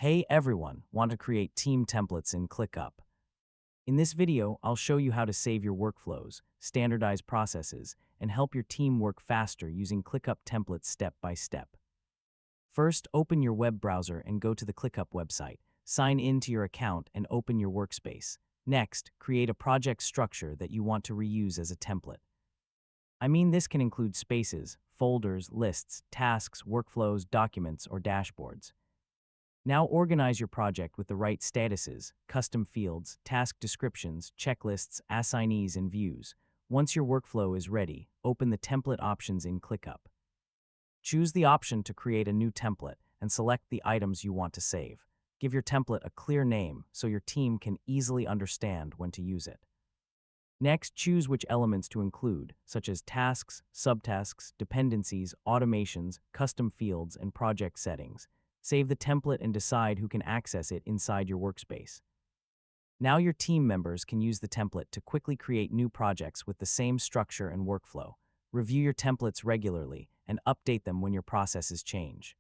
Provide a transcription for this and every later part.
Hey everyone, want to create team templates in ClickUp? In this video, I'll show you how to save your workflows, standardize processes, and help your team work faster using ClickUp templates step by step. First, open your web browser and go to the ClickUp website. Sign in to your account and open your workspace. Next, create a project structure that you want to reuse as a template. This can include spaces, folders, lists, tasks, workflows, documents, or dashboards. Now organize your project with the right statuses, custom fields, task descriptions, checklists, assignees, and views. Once your workflow is ready, open the template options in ClickUp. Choose the option to create a new template and select the items you want to save. Give your template a clear name so your team can easily understand when to use it. Next, choose which elements to include, such as tasks, subtasks, dependencies, automations, custom fields, and project settings. Save the template and decide who can access it inside your workspace. Now your team members can use the template to quickly create new projects with the same structure and workflow. Review your templates regularly and update them when your processes change.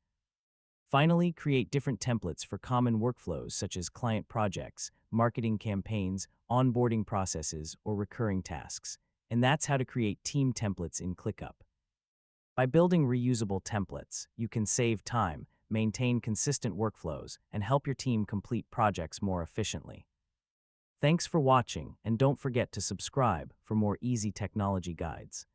Finally, create different templates for common workflows such as client projects, marketing campaigns, onboarding processes, or recurring tasks. And that's how to create team templates in ClickUp. By building reusable templates, you can save time, maintain consistent workflows, and help your team complete projects more efficiently. Thanks for watching, and don't forget to subscribe for more easy technology guides.